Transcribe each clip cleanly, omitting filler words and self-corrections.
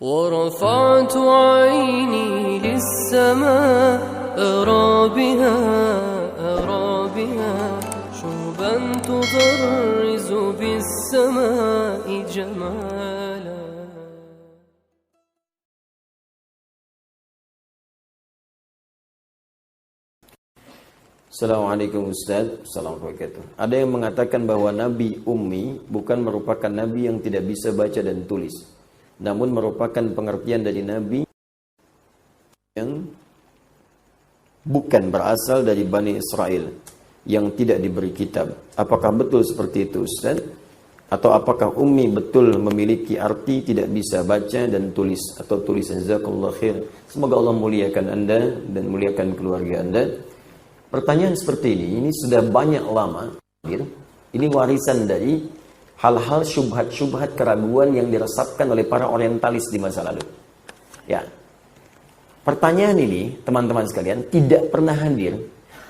ورفعت عيني للسماء أرى بها شوبا تضرز بالسماء جمالا. Assalamualaikum Ustaz. Assalamualaikum. Ada yang mengatakan bahwa Nabi Ummi bukan merupakan Nabi yang tidak bisa baca dan tulis, namun merupakan pengertian dari Nabi yang bukan berasal dari Bani Israel yang tidak diberi kitab. Apakah betul seperti itu Ustaz? Atau apakah Ummi betul memiliki arti tidak bisa baca dan tulis atau tulisan? Jazakallahu khair. Semoga Allah muliakan Anda dan muliakan keluarga Anda. Pertanyaan seperti ini sudah banyak lama. Ini warisan dari hal-hal syubhat-syubhat keraguan yang diresapkan oleh para orientalis di masa lalu. Ya. Pertanyaan ini, teman-teman sekalian, tidak pernah hadir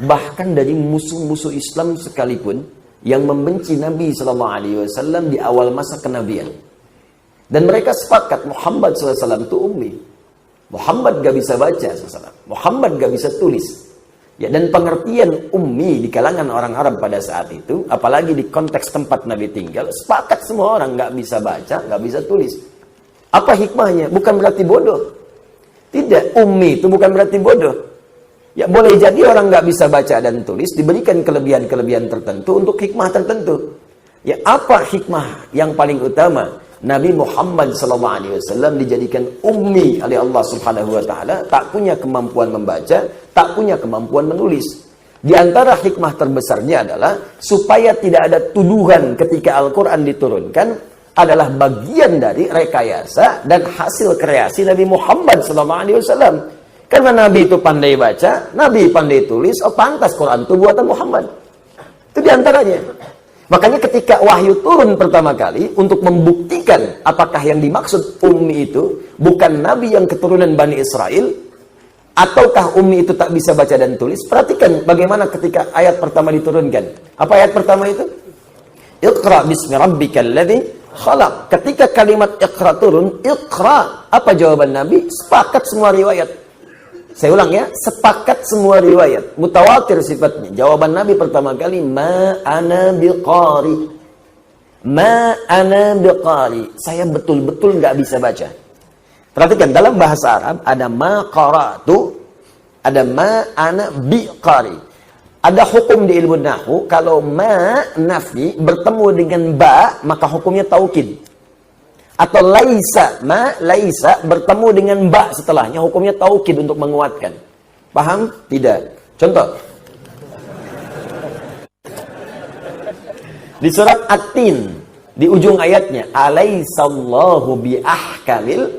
bahkan dari musuh-musuh Islam sekalipun yang membenci Nabi SAW di awal masa kenabian. Dan mereka sepakat Muhammad SAW itu ummi. Muhammad gak bisa baca SAW. Muhammad gak bisa tulis. Ya, dan pengertian ummi di kalangan orang Arab pada saat itu, apalagi di konteks tempat Nabi tinggal, sepakat semua orang nggak bisa baca, nggak bisa tulis. Apa hikmahnya? Bukan berarti bodoh. Tidak, ummi itu bukan berarti bodoh. Ya, boleh jadi orang nggak bisa baca dan tulis diberikan kelebihan-kelebihan tertentu untuk hikmah tertentu. Ya, apa hikmah yang paling utama? Nabi Muhammad SAW dijadikan ummi oleh Allah Subhanahu wa taala, tak punya kemampuan membaca, tak punya kemampuan menulis. Di antara hikmah terbesarnya adalah supaya tidak ada tuduhan ketika Al-Qur'an diturunkan adalah bagian dari rekayasa dan hasil kreasi Nabi Muhammad SAW. Karena Nabi itu pandai baca, Nabi pandai tulis, pantas Quran itu buatan Muhammad. Itu di antaranya. Makanya ketika wahyu turun pertama kali untuk membuktikan apakah yang dimaksud ummi itu bukan Nabi yang keturunan Bani Israel, ataukah ummi itu tak bisa baca dan tulis. Perhatikan bagaimana ketika ayat pertama diturunkan. Apa ayat pertama itu? Iqra bismi rabbikal ladzi khalaq. Ketika kalimat iqra turun, iqra. Apa jawaban Nabi? Sepakat semua riwayat. Saya ulang ya, sepakat semua riwayat, mutawatir sifatnya. Jawaban Nabi pertama kali, ma ana biqari. Ma ana biqari. Saya betul-betul nggak bisa baca. Perhatikan, dalam bahasa Arab ada ma qara'tu, ada ma ana biqari. Ada hukum di ilmu nahwu, kalau ma nafi bertemu dengan ba, maka hukumnya taukid. Atau laisa, ma laisa bertemu dengan ba setelahnya, hukumnya taukid untuk menguatkan. Paham? Tidak. Contoh. Di surat At-Tin, di ujung ayatnya, alaisallahu biahkamil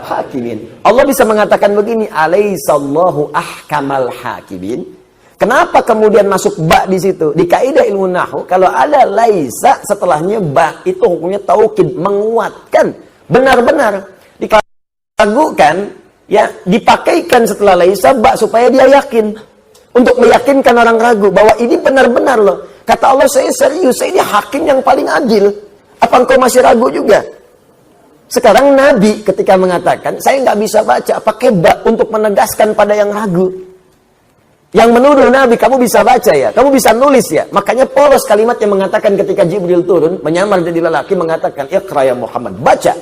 hakimin. Allah bisa mengatakan begini, alaisallahu ahkamal hakimin. Kenapa kemudian masuk ba di situ? Di kaidah ilmu nahwu, kalau ada laisa setelahnya ba, itu hukumnya taukid, menguatkan, benar-benar. Diragukan, ya, dipakaikan setelah laisa ba supaya dia yakin. Untuk meyakinkan orang ragu bahwa ini benar-benar loh. Kata Allah, saya serius, saya ini hakim yang paling adil. Apa engkau masih ragu juga? Sekarang Nabi ketika mengatakan, saya nggak bisa baca, pakai ba untuk menegaskan pada yang ragu. Yang menuduh Nabi, kamu bisa baca ya, kamu bisa nulis ya. Makanya polos kalimat yang mengatakan ketika Jibril turun, menyamar jadi lelaki, mengatakan, Iqra ya Muhammad, baca.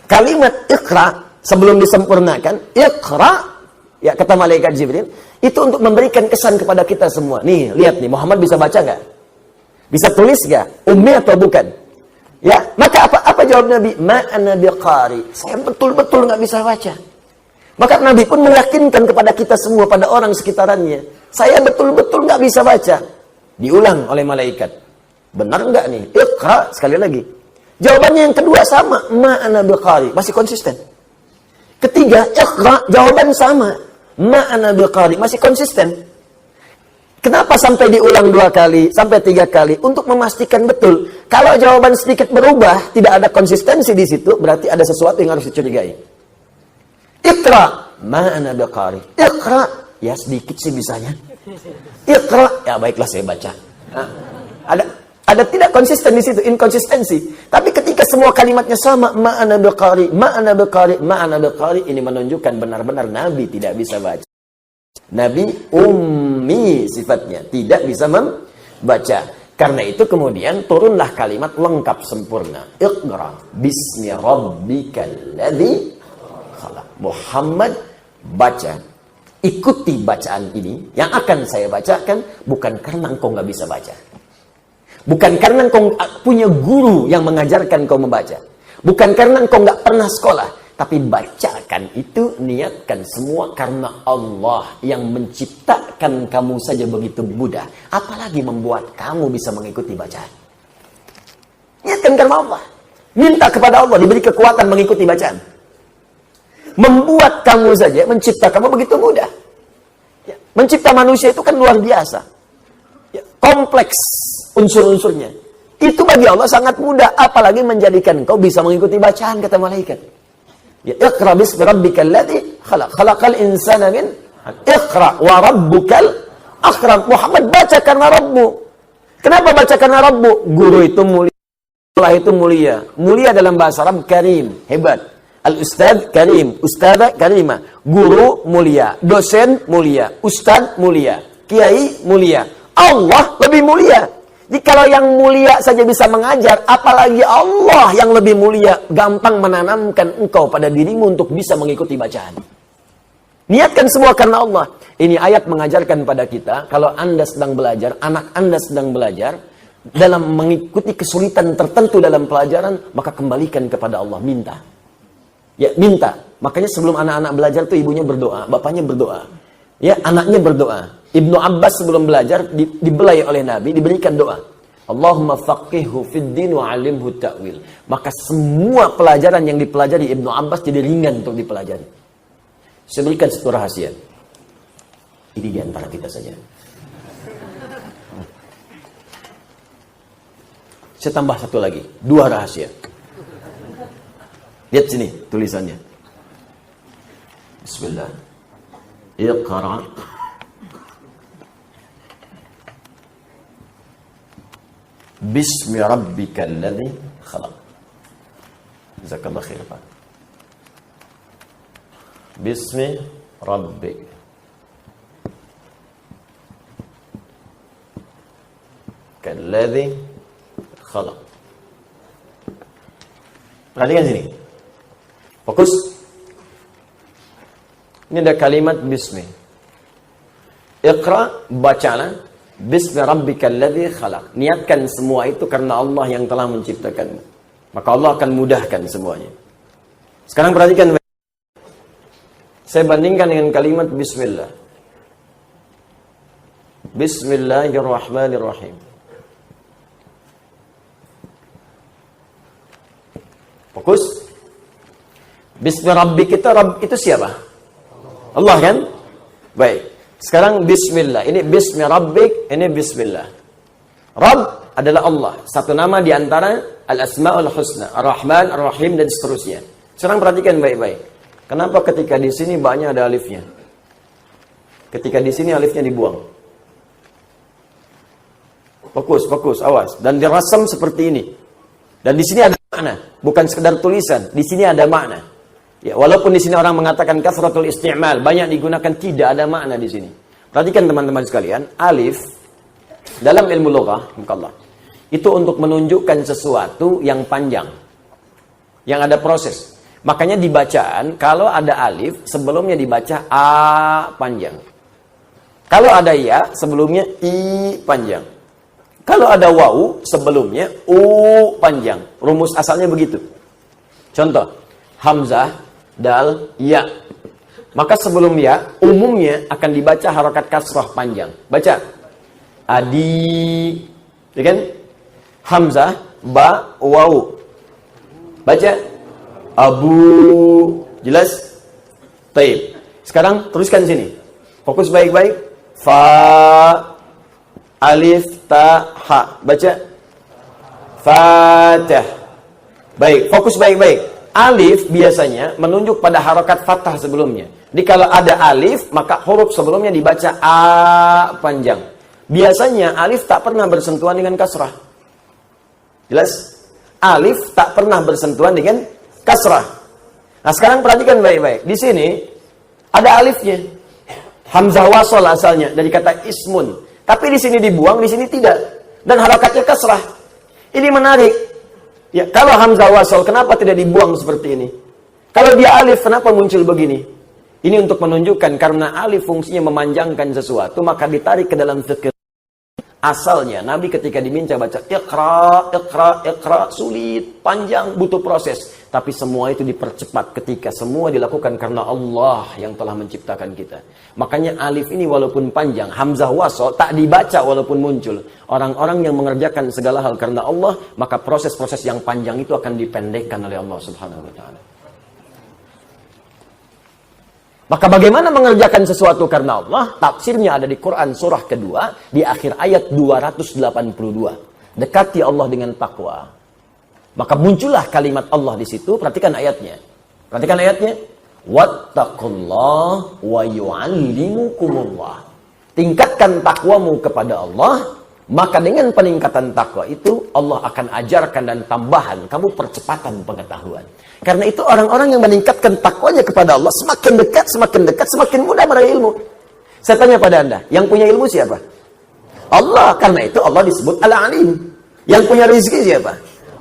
Kalimat Iqra, sebelum disempurnakan, Iqra, ya kata malaikat Jibril, itu untuk memberikan kesan kepada kita semua. Nih, lihat nih, Muhammad bisa baca nggak? Bisa tulis nggak? Ummi atau bukan? Ya, maka apa jawab Nabi? Ma ana biqari. Saya betul-betul nggak bisa baca. Maka Nabi pun meyakinkan kepada kita semua, pada orang sekitarannya, saya betul-betul nggak bisa baca. Diulang oleh malaikat. Benar nggak nih? Iqra, sekali lagi. Jawabannya yang kedua sama, ma ana biqari, masih konsisten. Ketiga, iqra, jawaban sama, ma ana biqari, masih konsisten. Kenapa sampai diulang 2 kali, sampai 3 kali? Untuk memastikan betul. Kalau jawaban sedikit berubah, tidak ada konsistensi di situ, berarti ada sesuatu yang harus dicurigai. Iqra, ma ana biqari. Iqra, ya sedikit sih bisanya. Iqra, ya baiklah saya baca. Nah, ada tidak konsisten di situ, inkonsistensi. Tapi ketika semua kalimatnya sama. Ma'ana biqari, ma'ana biqari, ma'ana biqari. Ini menunjukkan benar-benar Nabi tidak bisa baca. Nabi ummi sifatnya, tidak bisa membaca. Karena itu kemudian turunlah kalimat lengkap sempurna. Iqra bismi rabbikal ladzi khalaq. Muhammad, baca, ikuti bacaan ini yang akan saya bacakan, bukan karena engkau nggak bisa baca, bukan karena engkau punya guru yang mengajarkan kau membaca, bukan karena engkau nggak pernah sekolah, tapi bacakan itu, niatkan semua karena Allah yang menciptakan kamu saja begitu mudah, apalagi membuat kamu bisa mengikuti bacaan. Niatkan karena Allah, minta kepada Allah diberi kekuatan mengikuti bacaan. Membuat kamu saja, mencipta kamu begitu mudah. Ya, mencipta manusia itu kan luar biasa. Ya, kompleks unsur-unsurnya. Itu bagi Allah sangat mudah, apalagi menjadikan kau bisa mengikuti bacaan, kata malaikat. Ya, Iqra bismi rabbikal ladzi khalaq. Khalaqal insana min Iqra wa rabbukal akram. Muhammad, baca karena Rabbu. Kenapa baca karena Rabbu? Guru itu mulia, Allah itu mulia. Mulia dalam bahasa Arab karim, hebat. Al-Ustadz Karim, Ustadzah Karimah, guru mulia, dosen mulia, Ustadz mulia, kiai mulia, Allah lebih mulia. Jadi kalau yang mulia saja bisa mengajar, apalagi Allah yang lebih mulia, gampang menanamkan engkau pada dirimu untuk bisa mengikuti bacaan. Niatkan semua karena Allah. Ini ayat mengajarkan pada kita, kalau Anda sedang belajar, anak Anda sedang belajar, dalam mengikuti kesulitan tertentu dalam pelajaran, maka kembalikan kepada Allah, minta. Ya, minta. Makanya sebelum anak-anak belajar tuh ibunya berdoa, bapaknya berdoa. Ya, anaknya berdoa. Ibnu Abbas sebelum belajar dibelai oleh Nabi, diberikan doa. Allahumma faqihhu fid din wa 'allimhu ta'wil. Maka semua pelajaran yang dipelajari Ibnu Abbas jadi ringan untuk dipelajari. Saya berikan satu rahasia. Ini di antara kita saja. Saya tambah satu lagi, 2 rahasia. Lihat sini tulisannya. Bismillah. Iqra bismi rabbikal ladzi khalaq. Jazakallahu khair, Pak. Bismi rabbik. Kalladzi khalaq. Perhatikan sini. Fokus. Ini ada kalimat bismi. Iqra, bacalah. Bismi rabbikal ladzi khalaq. Niatkan semua itu karena Allah yang telah menciptakanmu. Maka Allah akan mudahkan semuanya. Sekarang perhatikan. Saya bandingkan dengan kalimat bismillah. Bismillahirrahmanirrahim. Fokus. Bismi rabbik kita, Rabb itu siapa? Allah kan? Baik. Sekarang bismillah. Ini bismi rabbik, ini bismillah. Rabb adalah Allah. Satu nama di antara al-asma'ul husna, ar-Rahman, ar-Rahim dan seterusnya. Sekarang perhatikan baik-baik. Kenapa ketika di sini banyak ada alifnya? Ketika di sini alifnya dibuang. Fokus, fokus, awas. Dan dirasam seperti ini. Dan di sini ada makna, bukan sekedar tulisan. Di sini ada makna. Ya, walaupun di sini orang mengatakan kasratul isti'mal, banyak digunakan, tidak ada makna di sini. Perhatikan teman-teman sekalian, alif dalam ilmu lughah, Allah, itu untuk menunjukkan sesuatu yang panjang, yang ada proses. Makanya di bacaan kalau ada alif sebelumnya dibaca a panjang. Kalau ada ya sebelumnya i panjang. Kalau ada wawu sebelumnya u panjang. Rumus asalnya begitu. Contoh, hamzah, dal, ya. Maka sebelum ya, umumnya akan dibaca harokat kasrah panjang. Baca. Adi. Ya kan? Hamzah, ba, wawu. Baca. Abu. Jelas? Taib. Sekarang teruskan sini. Fokus baik-baik. Fa, alif, ta, ha. Baca. Fatah. Baik, fokus baik-baik. Alif biasanya menunjuk pada harokat fathah sebelumnya. Jadi kalau ada alif, maka huruf sebelumnya dibaca a panjang. Biasanya alif tak pernah bersentuhan dengan kasrah. Jelas? alif tak pernah bersentuhan dengan kasrah. Nah, sekarang perhatikan baik-baik. Di sini ada alifnya. Hamzah wasol asalnya dari kata ismun. Tapi di sini dibuang, di sini tidak. Dan harakatnya kasrah. Ini menarik. Ya, kalau hamzah wasol kenapa tidak dibuang seperti ini? Kalau dia alif kenapa muncul begini? Ini untuk menunjukkan karena alif fungsinya memanjangkan sesuatu, maka ditarik ke dalam fikih. Asalnya Nabi ketika diminta baca iqra, sulit, panjang, butuh proses. Tapi semua itu dipercepat ketika semua dilakukan karena Allah yang telah menciptakan kita. Makanya alif ini walaupun panjang, hamzah wasol tak dibaca walaupun muncul. Orang-orang yang mengerjakan segala hal karena Allah, maka proses-proses yang panjang itu akan dipendekkan oleh Allah Subhanahu wa taala. Maka bagaimana mengerjakan sesuatu karena Allah? Tafsirnya ada di Quran surah kedua di akhir ayat 282. Dekati Allah dengan takwa. Maka muncullah kalimat Allah di situ. Perhatikan ayatnya. Perhatikan ayatnya. Wattaqullah wa yu'allimukumullah. Tingkatkan takwamu kepada Allah, maka dengan peningkatan takwa itu Allah akan ajarkan dan tambahan kamu percepatan pengetahuan. Karena itu orang-orang yang meningkatkan takwanya kepada Allah semakin dekat, semakin mudah meraih ilmu. Saya tanya pada Anda, yang punya ilmu siapa? Allah. Karena itu Allah disebut Al-Alim. Yang punya rezeki siapa?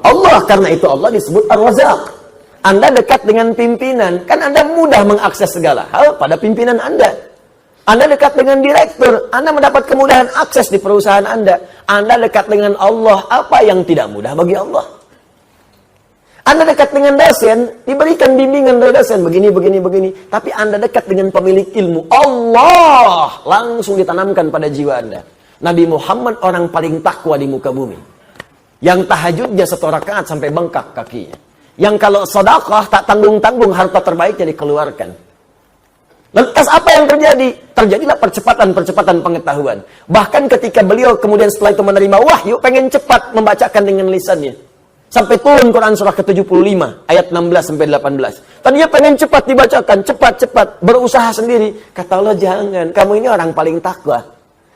Allah. Karena itu Allah disebut Ar-Razzaq. Anda dekat dengan pimpinan, kan Anda mudah mengakses segala hal pada pimpinan Anda. Anda dekat dengan direktur, Anda mendapat kemudahan akses di perusahaan Anda. Anda dekat dengan Allah, apa yang tidak mudah bagi Allah? Anda dekat dengan dosen, diberikan bimbingan dari dosen, begini. Tapi Anda dekat dengan pemilik ilmu, Allah, langsung ditanamkan pada jiwa Anda. Nabi Muhammad orang paling takwa di muka bumi. Yang tahajudnya 1 rakaat sampai bengkak kakinya. Yang kalau sedekah tak tanggung-tanggung harta terbaiknya dikeluarkan. Lantas apa yang terjadi? Terjadilah percepatan pengetahuan. Bahkan ketika beliau kemudian setelah itu menerima wahyu, pengen cepat membacakan dengan lisannya. Sampai turun Quran surah ke-75, ayat 16-18. Tadinya pengen cepat dibacakan, cepat, berusaha sendiri. Kata Allah, jangan, kamu ini orang paling takwa.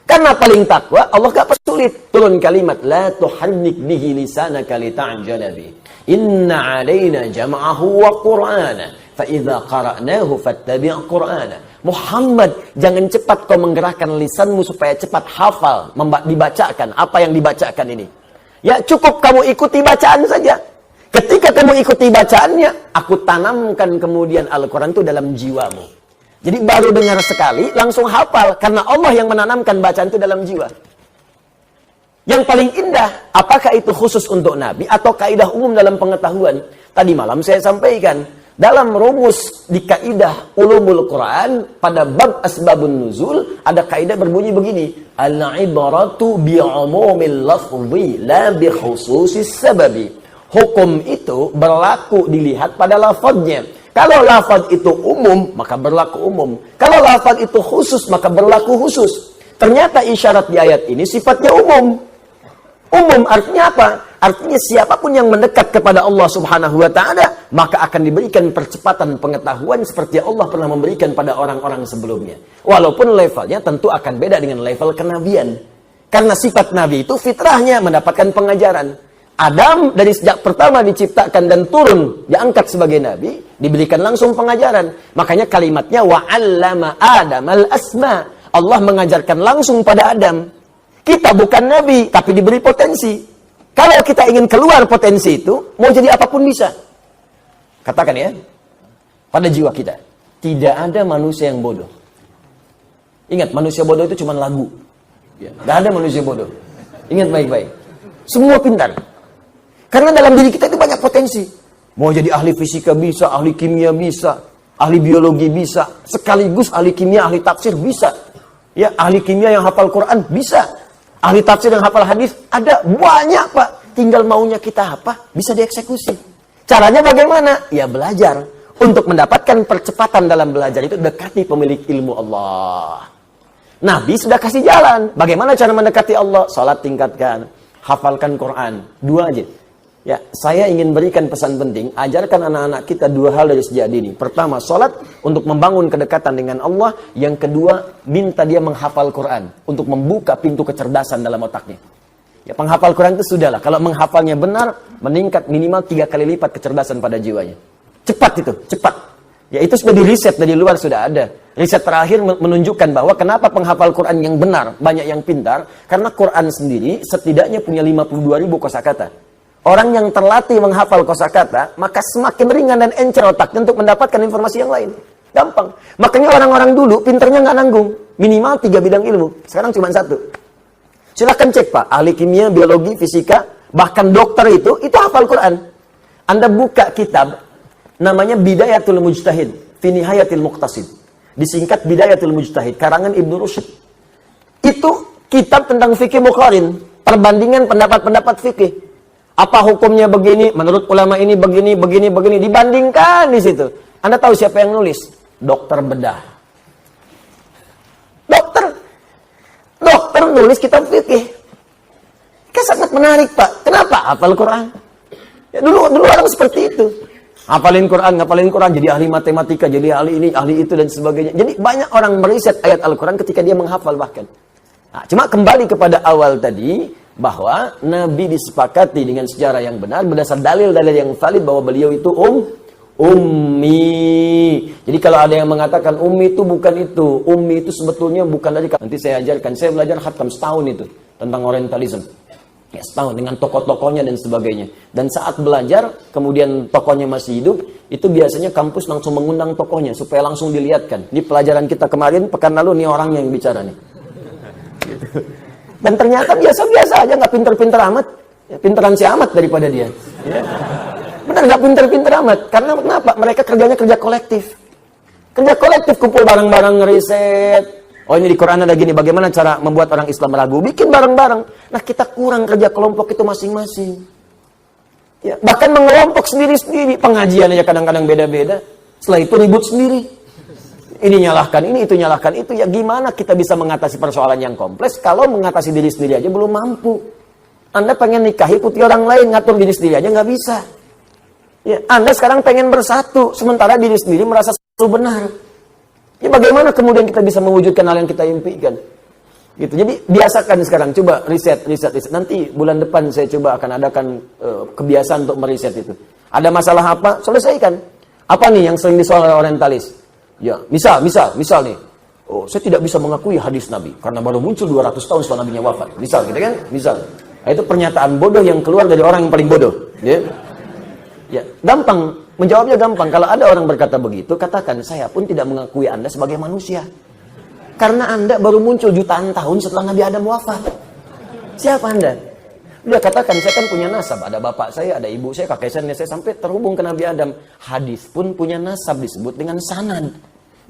Karena paling takwa, Allah gak persulit. Turun kalimat, la tuharrik bihi lisanaka lita'jala bi. Inna alaina jam'ahu wa qur'ana. Fa'idha qara'nahu fattabi' qur'ana. Muhammad, jangan cepat kau menggerakkan lisanmu supaya cepat hafal, dibacakan. Apa yang dibacakan ini? Ya cukup kamu ikuti bacaan saja. Ketika kamu ikuti bacaannya, aku tanamkan kemudian Al-Quran itu dalam jiwamu. Jadi baru dengar sekali, langsung hafal. Karena Allah yang menanamkan bacaan itu dalam jiwa. Yang paling indah, apakah itu khusus untuk Nabi atau kaidah umum dalam pengetahuan? Tadi malam saya sampaikan. Dalam rumus di kaidah ulumul Quran, pada bab asbabun nuzul, ada kaidah berbunyi begini. Al-ibaratu bi'umumil lafzi, la bi khususis sababi. Hukum itu berlaku dilihat pada lafadznya. Kalau lafadz itu umum, maka berlaku umum. Kalau lafadz itu khusus, maka berlaku khusus. Ternyata isyarat di ayat ini sifatnya umum. Umum artinya apa? Artinya siapapun yang mendekat kepada Allah Subhanahu wa taala, maka akan diberikan percepatan pengetahuan seperti Allah pernah memberikan pada orang-orang sebelumnya. Walaupun levelnya tentu akan beda dengan level kenabian. Karena sifat nabi itu fitrahnya mendapatkan pengajaran. Adam dari sejak pertama diciptakan dan turun diangkat sebagai nabi, diberikan langsung pengajaran. Makanya kalimatnya wa'allama Adamal asma. Allah mengajarkan langsung pada Adam. Kita bukan nabi, tapi diberi potensi. Kalau kita ingin keluar potensi itu, mau jadi apapun bisa. Katakan ya, pada jiwa kita, tidak ada manusia yang bodoh. Ingat, manusia bodoh itu cuma lagu. Tidak ada manusia bodoh. Ingat baik-baik. Semua pintar. Karena dalam diri kita itu banyak potensi. Mau jadi ahli fisika bisa, ahli kimia bisa, ahli biologi bisa, sekaligus ahli kimia, ahli tafsir bisa. Ya, ahli kimia yang hafal Quran bisa. Ahli tafsir yang hafal hadis ada banyak, Pak. Tinggal maunya kita apa? Bisa dieksekusi. Caranya bagaimana? Ya belajar. Untuk mendapatkan percepatan dalam belajar itu dekati pemilik ilmu Allah. Nabi sudah kasih jalan. Bagaimana cara mendekati Allah? Salat tingkatkan, hafalkan Quran. 2 aja. Ya, saya ingin berikan pesan penting, ajarkan anak-anak kita 2 hal dari sejak dini. Pertama, salat untuk membangun kedekatan dengan Allah. Yang kedua, minta dia menghafal Quran untuk membuka pintu kecerdasan dalam otaknya. Ya, penghafal Quran itu sudahlah. Kalau menghafalnya benar, meningkat minimal 3 kali lipat kecerdasan pada jiwanya. Cepat itu, cepat. Ya, itu sudah diriset dari luar, sudah ada. Riset terakhir menunjukkan bahwa kenapa penghafal Quran yang benar, banyak yang pintar, karena Quran sendiri setidaknya punya 52.000 kosakata. Orang yang terlatih menghafal kosakata, maka semakin ringan dan encer otaknya untuk mendapatkan informasi yang lain. Gampang. Makanya orang-orang dulu pinternya nggak nanggung. Minimal 3 bidang ilmu. Sekarang cuma 1. Silahkan cek Pak, ahli kimia, biologi, fisika, bahkan dokter itu hafal Quran. Anda buka kitab, namanya Bidayatul Mujtahid, fi Nihayatil Muqtasid. Disingkat Bidayatul Mujtahid, karangan Ibnu Rushd. Itu kitab tentang fikih muqarin, perbandingan pendapat-pendapat fikih. Apa hukumnya begini, menurut ulama ini begini, dibandingkan di situ. Anda tahu siapa yang nulis? Dokter bedah. Dokter nulis kitab fikih. Kan sangat menarik, Pak. Kenapa? Hafal Quran. Ya, dulu orang seperti itu. Ngapalin Quran, jadi ahli matematika, jadi ahli ini, ahli itu, dan sebagainya. Jadi banyak orang meriset ayat Al-Quran ketika dia menghafal bahkan. Nah, cuma kembali kepada awal tadi, bahwa Nabi disepakati dengan sejarah yang benar, berdasar dalil-dalil yang valid bahwa beliau itu ummi. Jadi kalau ada yang mengatakan ummi itu bukan itu. Ummi itu sebetulnya bukan dari, nanti saya ajarkan. Saya belajar khatam setahun itu tentang orientalism. Ya, setahun dengan tokoh-tokohnya dan sebagainya. Dan saat belajar, kemudian tokohnya masih hidup, itu biasanya kampus langsung mengundang tokohnya supaya langsung dilihatkan. Ini pelajaran kita kemarin, pekan lalu, nih orangnya yang bicara nih. Gitu. Dan ternyata biasa-biasa aja, nggak pinter-pinter amat. Ya, pinteran si amat daripada dia. Ya. Benar, nggak pinter-pinter amat. Karena kenapa? Mereka kerjanya kerja kolektif. Kerja kolektif, kumpul bareng-bareng, ngeriset. Oh, ini di Quran ada gini, bagaimana cara membuat orang Islam ragu? Bikin bareng-bareng. Nah, kita kurang kerja kelompok itu masing-masing. Ya, bahkan mengelompok sendiri-sendiri. Pengajian aja kadang-kadang beda-beda. Setelah itu ribut sendiri. Ini nyalahkan ini, itu nyalahkan itu. Ya gimana kita bisa mengatasi persoalan yang kompleks kalau mengatasi diri sendiri aja belum mampu. Anda pengen nikahi putih orang lain, ngatur diri sendiri aja nggak bisa. Ya, Anda sekarang pengen bersatu, sementara diri sendiri merasa selalu benar. Ya bagaimana kemudian kita bisa mewujudkan hal yang kita impikan? Gitu. Jadi biasakan sekarang, coba riset. Nanti bulan depan saya coba akan adakan kebiasaan untuk meriset itu. Ada masalah apa? Selesaikan. Apa nih yang sering disoal oleh orientalis? Ya, misal nih. Oh, saya tidak bisa mengakui hadis Nabi karena baru muncul 200 tahun setelah Nabinya wafat. Misal gitu kan? Misal. Nah, itu pernyataan bodoh yang keluar dari orang yang paling bodoh, ya. Ya, gampang. Menjawabnya gampang. Kalau ada orang berkata begitu, katakan, saya pun tidak mengakui Anda sebagai manusia. Karena Anda baru muncul jutaan tahun setelah Nabi Adam wafat. Siapa Anda? Dia katakan, saya kan punya nasab. Ada bapak saya, ada ibu saya, kakek saya, nenek saya, sampai terhubung ke Nabi Adam. Hadis pun punya nasab, disebut dengan sanad.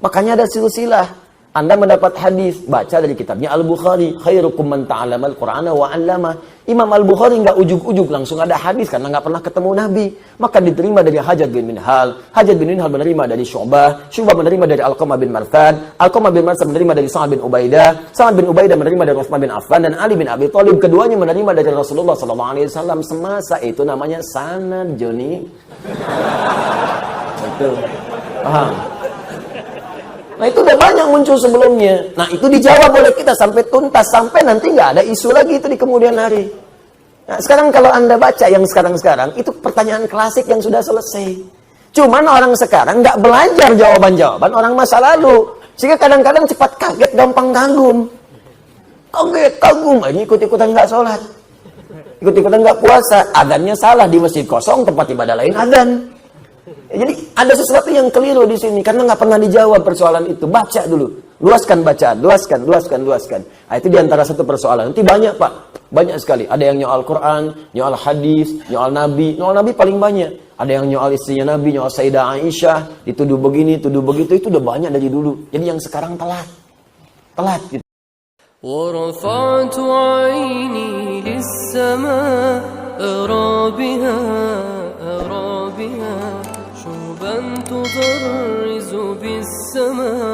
Makanya ada silsilah. Anda mendapat hadis, baca dari kitabnya Al-Bukhari, khairukum man ta'allama al-Qur'ana wa 'allama. Imam Al-Bukhari enggak ujug-ujug langsung ada hadis karena enggak pernah ketemu Nabi, maka diterima dari Hajjaj bin Minhal. Hajjaj bin Minhal menerima dari Syu'bah menerima dari Alqamah bin Marthad, Alqamah bin Marthad menerima dari Sa'ad bin Ubaidah, Sa'ad bin Ubaidah menerima dari Utsman bin Affan, dan Ali bin Abi Thalib, keduanya menerima dari Rasulullah SAW. Semasa itu namanya sanad, Joni. Betul. Paham? Nah, itu udah banyak muncul sebelumnya. Nah, itu dijawab oleh kita sampai tuntas, sampai nanti nggak ada isu lagi itu di kemudian hari. Nah, sekarang kalau Anda baca yang sekarang-sekarang, itu pertanyaan klasik yang sudah selesai. Cuman orang sekarang nggak belajar jawaban-jawaban orang masa lalu. Sehingga kadang-kadang cepat kaget, gampang kagum. Kagum. Ini ikut-ikutan nggak sholat. Ikut-ikutan nggak puasa. Adhannya salah, di masjid kosong, tempat ibadah lain adhan. Ya, jadi ada sesuatu yang keliru di sini karena nggak pernah dijawab persoalan itu. Baca dulu, luaskan bacaan, luaskan. Nah, itu diantara satu persoalan. Nanti banyak Pak, banyak sekali. Ada yang nyoal Quran, nyoal hadis, nyoal Nabi paling banyak. Ada yang nyoal istrinya Nabi, nyoal Sayyidah Aisyah, dituduh begini, tuduh begitu. Itu udah banyak dari dulu. Jadi yang sekarang telat gitu. ورفعت عيني للسماء أرى بها شوبا تطرز بالسماء